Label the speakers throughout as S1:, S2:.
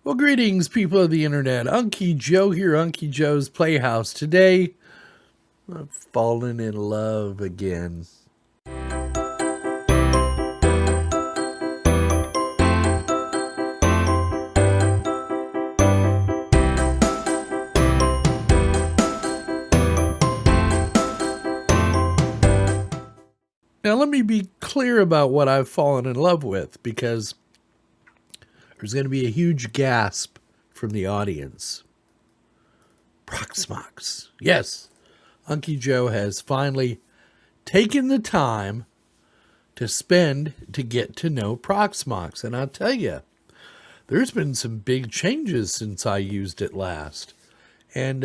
S1: Well, greetings, people of the internet. Unky Joe here, Unky Joe's Playhouse. Today, I've fallen in love again. Now, let me be clear about what I've fallen in love with, because there's going to be a huge gasp from the audience. Proxmox. Yes, Unky Joe has finally taken the time to spend to get to know Proxmox. And I'll tell you, there's been some big changes since I used it last. And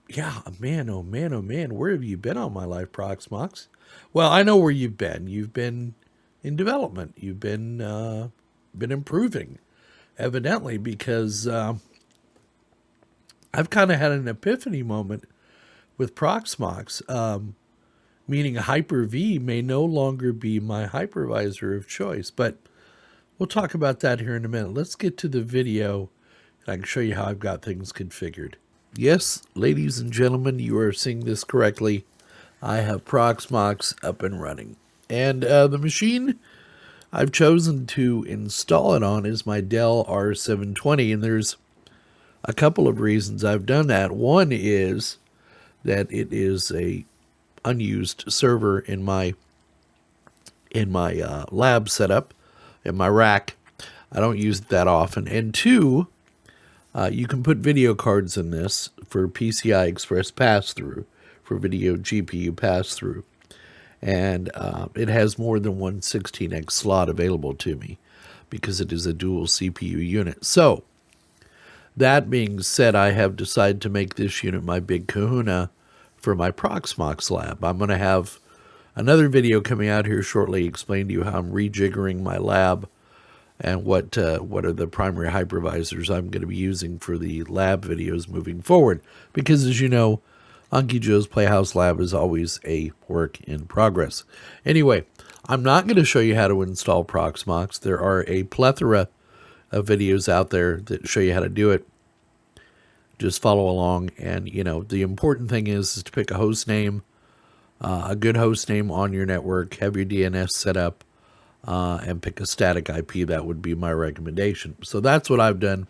S1: yeah, man, oh man, oh man, where have you been all my life, Proxmox? Well, I know where you've been. You've been in development. You've been improving, evidently, because I've kind of had an epiphany moment with Proxmox, meaning Hyper-V may no longer be my hypervisor of choice. But we'll talk about that here in a minute. Let's get to the video, and I can show you how I've got things configured. Yes, ladies and gentlemen, you are seeing this correctly. I have Proxmox up and running. And the machine I've chosen to install it on is my Dell R720, and there's a couple of reasons I've done that. One is that it is a unused server in my lab setup, in my rack. I don't use it that often. And two, you can put video cards in this for PCI Express pass-through, for video GPU pass-through. And it has more than one 16X slot available to me because it is a dual CPU unit. So, that being said, I have decided to make this unit my big kahuna for my Proxmox lab. I'm going to have another video coming out here shortly explaining to you how I'm rejiggering my lab and what are the primary hypervisors I'm going to be using for the lab videos moving forward. Because as you know, Unky Joe's Playhouse Lab is always a work in progress. Anyway, I'm not going to show you how to install Proxmox. There are a plethora of videos out there that show you how to do it. Just follow along, and you know, the important thing is to pick a host name, a good host name on your network, have your DNS set up, and pick a static IP. That would be my recommendation. So that's what I've done.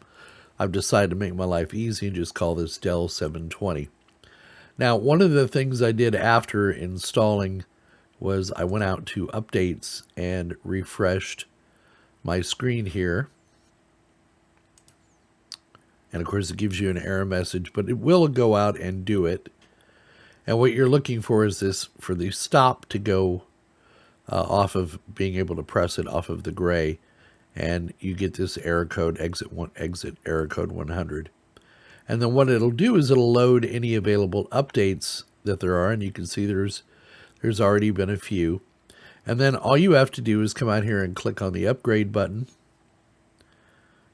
S1: I've decided to make my life easy and just call this Dell 720. Now, one of the things I did after installing was I went out to updates and refreshed my screen here. And of course, it gives you an error message, but it will go out and do it. And what you're looking for is this, for the stop to go off of being able to press it off of the gray. And you get this error code, exit error code 100. And then what it'll do is it'll load any available updates that there are. And you can see there's already been a few. And then all you have to do is come out here and click on the upgrade button.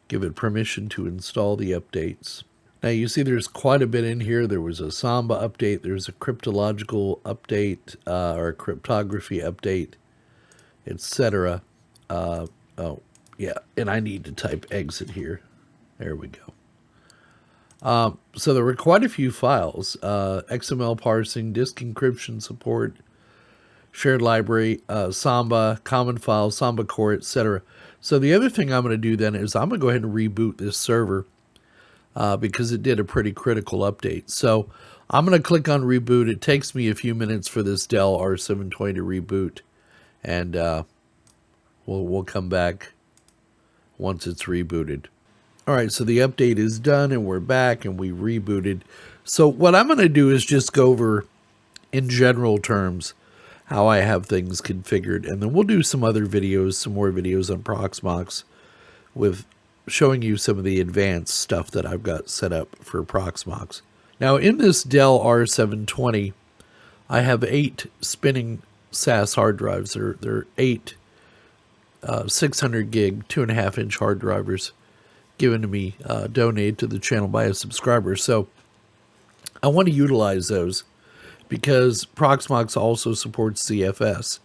S1: Give it permission to install the updates. Now you see there's quite a bit in here. There was a Samba update. There's a cryptological update or a cryptography update, etc. Oh, yeah. And I need to type exit here. There we go. So there were quite a few files, XML parsing, disk encryption support, shared library, Samba, common files, Samba core, etc. So the other thing I'm going to do then is I'm going to go ahead and reboot this server because it did a pretty critical update. So I'm going to click on reboot. It takes me a few minutes for this Dell R720 to reboot, and we'll come back once it's rebooted. All right, so the update is done, and we're back, and we rebooted. So what I'm going to do is just go over, in general terms, how I have things configured, and then we'll do some other videos, some more videos on Proxmox, with showing you some of the advanced stuff that I've got set up for Proxmox. Now, in this Dell R720, I have 8 spinning SAS hard drives. There are 8 600 gig, 2.5-inch hard drivers given to me, donated to the channel by a subscriber. So I want to utilize those because Proxmox also supports ZFS.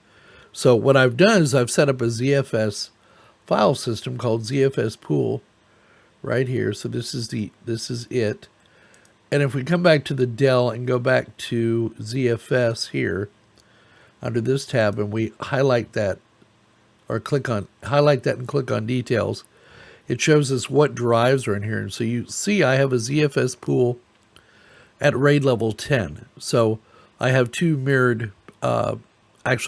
S1: So what I've done is I've set up a ZFS file system called ZFS Pool right here. So this is it. And if we come back to the Dell and go back to ZFS here under this tab, and we highlight that or highlight that and click on details, it shows us what drives are in here. And so you see I have a ZFS pool at RAID level 10. So I have actually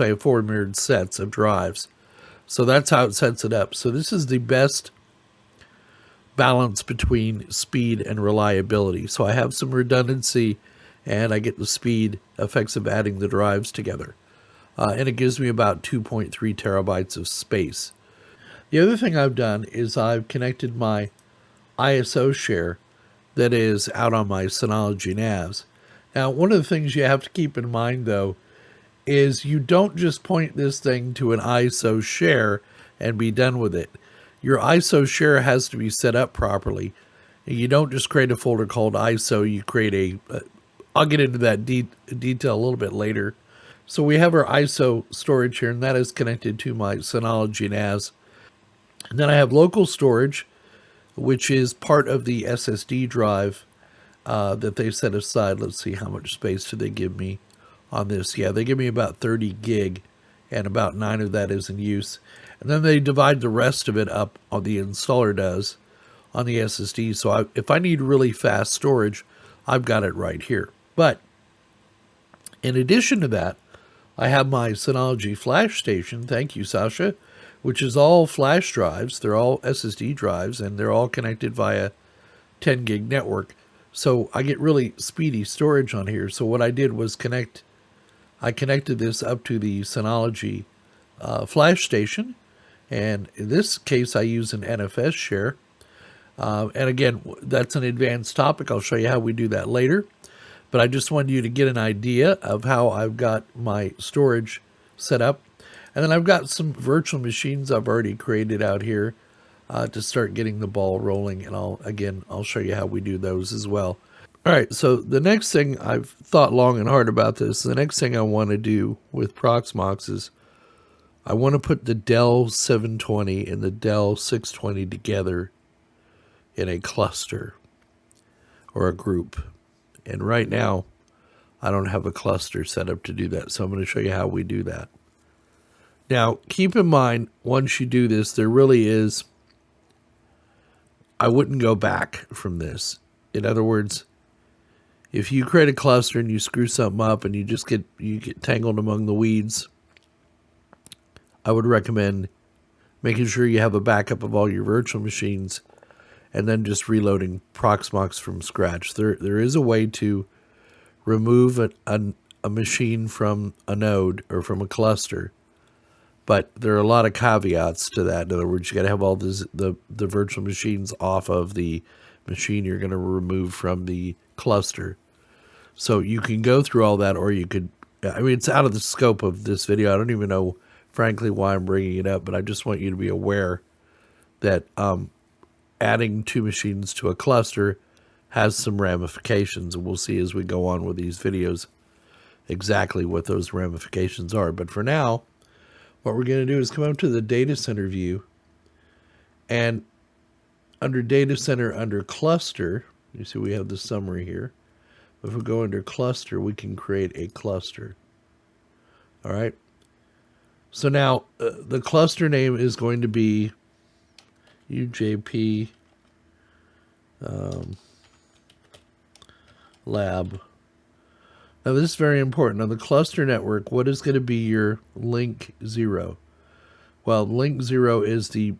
S1: I have 4 mirrored sets of drives. So that's how it sets it up. So this is the best balance between speed and reliability. So I have some redundancy and I get the speed effects of adding the drives together. And it gives me about 2.3 terabytes of space. The other thing I've done is I've connected my ISO share that is out on my Synology NAS. Now, one of the things you have to keep in mind, though, is you don't just point this thing to an ISO share and be done with it. Your ISO share has to be set up properly. You don't just create a folder called ISO, you create I'll get into that detail a little bit later. So we have our ISO storage here, and that is connected to my Synology NAS. And then I have local storage, which is part of the SSD drive that they set aside. Let's see, how much space do they give me on this? Yeah, they give me about 30 gig, and about 9 of that is in use. And then they divide the rest of it up, on the installer does, on the SSD. So if I need really fast storage, I've got it right here. But in addition to that, I have my Synology flash station, thank you, Sasha, which is all flash drives. They're all SSD drives, and they're all connected via 10 gig network. So I get really speedy storage on here. So what I did was I connected this up to the Synology flash station. And in this case, I use an NFS share. And again, that's an advanced topic. I'll show you how we do that later. But I just wanted you to get an idea of how I've got my storage set up. And then I've got some virtual machines I've already created out here to start getting the ball rolling. And I'll show you how we do those as well. All right, so the next thing, I've thought long and hard about this. The next thing I want to do with Proxmox is I want to put the Dell 720 and the Dell 620 together in a cluster or a group. And right now, I don't have a cluster set up to do that. So I'm going to show you how we do that. Now, keep in mind, once you do this, there really is, I wouldn't go back from this. In other words, if you create a cluster and you screw something up and you get tangled among the weeds, I would recommend making sure you have a backup of all your virtual machines and then just reloading Proxmox from scratch. There is a way to remove a machine from a node or from a cluster, but there are a lot of caveats to that. In other words, you got to have all the virtual machines off of the machine you're going to remove from the cluster. So you can go through all that, or you could, I mean, it's out of the scope of this video. I don't even know, frankly, why I'm bringing it up, but I just want you to be aware that adding 2 machines to a cluster has some ramifications, and we'll see as we go on with these videos exactly what those ramifications are. But for now, what we're going to do is come up to the data center view, and under data center, under cluster, you see we have the summary here. If we go under cluster, we can create a cluster. All right. So now the cluster name is going to be UJP lab. Now this is very important. On the cluster network, what is going to be your link 0? Well, link 0 is the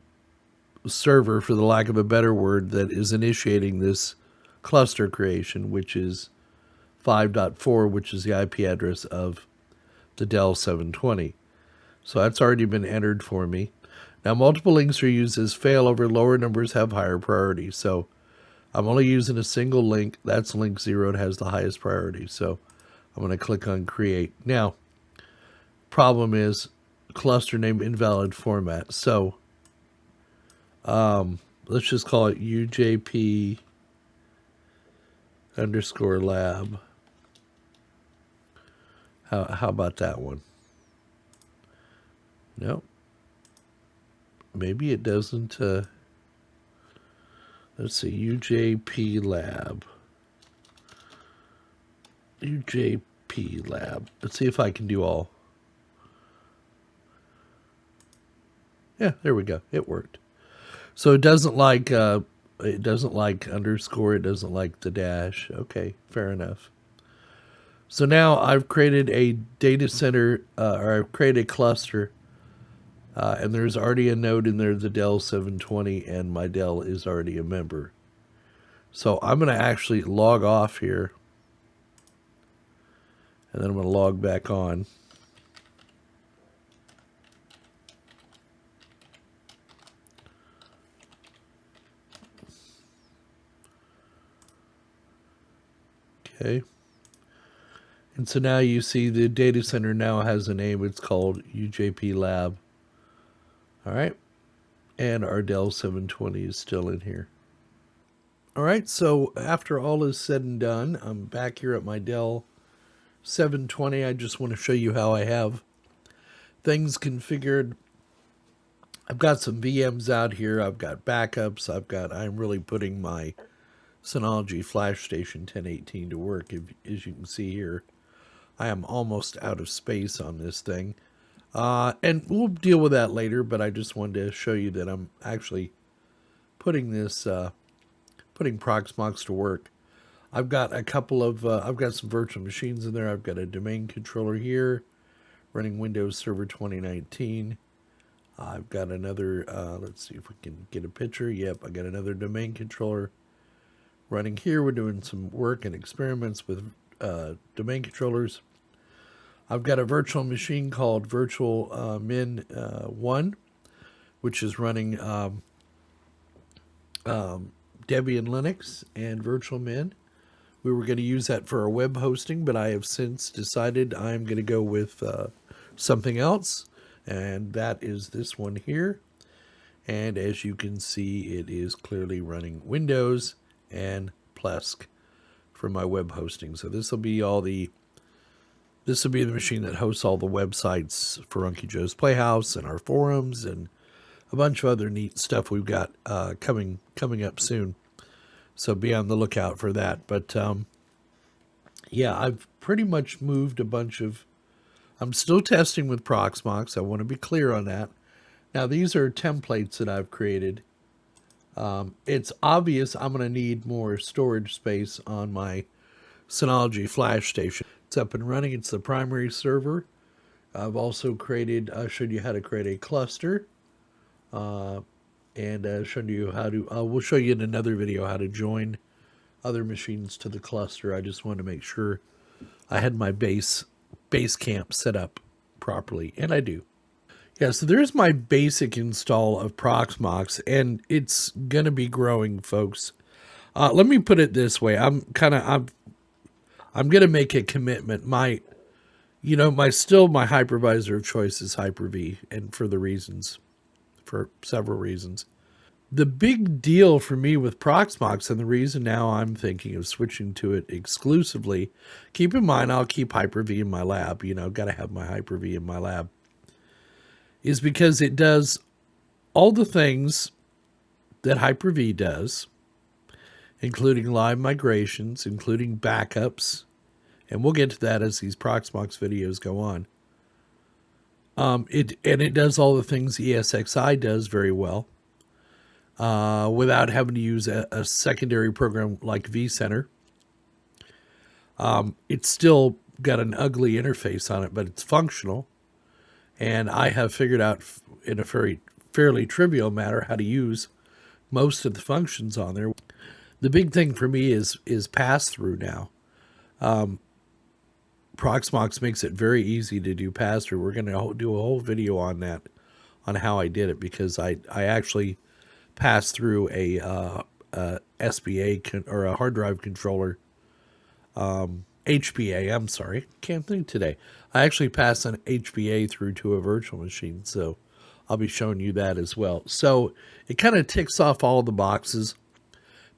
S1: server, for the lack of a better word, that is initiating this cluster creation, which is 5.4, which is the IP address of the Dell 720. So that's already been entered for me. Now, multiple links are used as failover. Lower numbers have higher priority. So I'm only using a single link. That's link 0. It has the highest priority. So I'm going to click on create. Now, problem is cluster name invalid format. So let's just call it UJP underscore lab. How about that one? No. Maybe it doesn't. Let's see, UJP Lab. UJP Lab. Let's see if I can do all. Yeah, there we go. It worked. So it doesn't like underscore. It doesn't like the dash. Okay, fair enough. So now I've created a data center, or I've created a cluster, and there's already a node in there, the Dell 720, and my Dell is already a member. So I'm going to actually log off here, and then I'm going to log back on. Okay. And so now you see the data center now has a name. It's called UJP Lab. All right. And our Dell 720 is still in here. All right. So after all is said and done, I'm back here at my Dell 720. I just want to show you how I have things configured. I've got some VMs out here. I've got backups. I'm really putting my Synology Flash Station 1018 to work. As you can see here, I am almost out of space on this thing. And we'll deal with that later, but I just wanted to show you that I'm actually putting putting Proxmox to work. I've got I've got some virtual machines in there. I've got a domain controller here running Windows Server 2019. I've got another, let's see if we can get a picture. Yep, I got another domain controller running here. We're doing some work and experiments with domain controllers. I've got a virtual machine called Virtual Min 1, which is running Debian Linux and Virtual Min. We were going to use that for our web hosting, but I have since decided I'm going to go with something else, and that is this one here. And as you can see, it is clearly running Windows and Plesk for my web hosting. So this will be the machine that hosts all the websites for Unky Joe's Playhouse and our forums and a bunch of other neat stuff we've got coming up soon. So be on the lookout for that. But yeah, I've pretty much moved a bunch of. I'm still testing with Proxmox. I want to be clear on that. Now these are templates that I've created. It's obvious I'm going to need more storage space on my Synology Flash Station. It's up and running. It's the primary server. I've also I showed you how to create a cluster, and showed you how to, we'll show you in another video how to join other machines to the cluster. I just wanted to make sure I had my base camp set up properly, and I do. Yeah, so there's my basic install of Proxmox, and it's going to be growing, folks. Let me put it this way. I'm going to make a commitment. My hypervisor of choice is Hyper-V, and for several reasons. The big deal for me with Proxmox, and the reason now I'm thinking of switching to it exclusively, keep in mind I'll keep Hyper-V in my lab, got to have my Hyper-V in my lab, is because it does all the things that Hyper-V does, including live migrations, including backups, and we'll get to that as these Proxmox videos go on. It does all the things ESXi does very well, without having to use a secondary program like vCenter. It's still got an ugly interface on it, but it's functional. And I have figured out in a fairly trivial manner how to use most of the functions on there. The big thing for me is pass-through now. Proxmox makes it very easy to do pass-through. We're going to do a whole video on that, on how I did it, because I actually passed through a SBA or a hard drive controller, HBA, I'm sorry, can't think today. I actually passed an HBA through to a virtual machine, so I'll be showing you that as well. So it kind of ticks off all the boxes.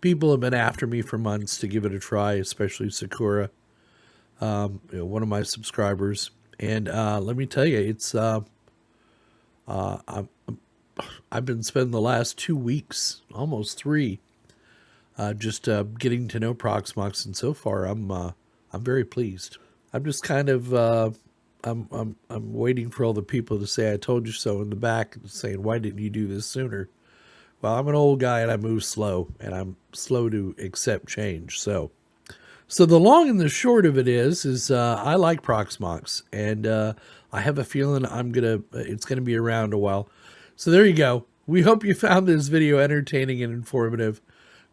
S1: People have been after me for months to give it a try, especially Sakura, one of my subscribers. And let me tell you, it's I've been spending the last 2 weeks, almost 3, just getting to know Proxmox, and so far I'm very pleased. I'm just kind of I'm waiting for all the people to say "I told you so" in the back, saying "Why didn't you do this sooner?" Well, I'm an old guy and I move slow, and I'm slow to accept change. So the long and the short of it is I like Proxmox, and I have a feeling it's gonna be around a while. So there you go. We hope you found this video entertaining and informative.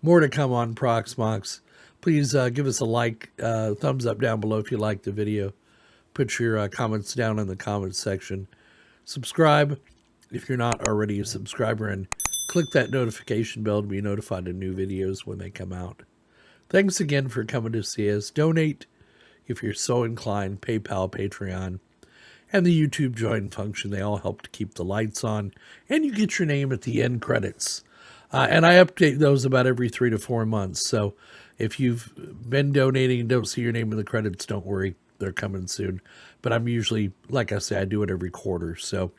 S1: More to come on Proxmox. Please give us a like, thumbs up down below if you liked the video. Put your comments down in the comments section. Subscribe if you're not already a subscriber, and click that notification bell to be notified of new videos when they come out. Thanks again for coming to see us. Donate if you're so inclined. PayPal, Patreon, and the YouTube join function. They all help to keep the lights on, and you get your name at the end credits. And I update those about every 3 to 4 months. So if you've been donating and don't see your name in the credits, don't worry. They're coming soon. But I'm usually, like I say, I do it every quarter. So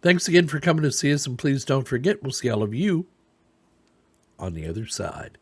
S1: thanks again for coming to see us. And please don't forget, we'll see all of you on the other side.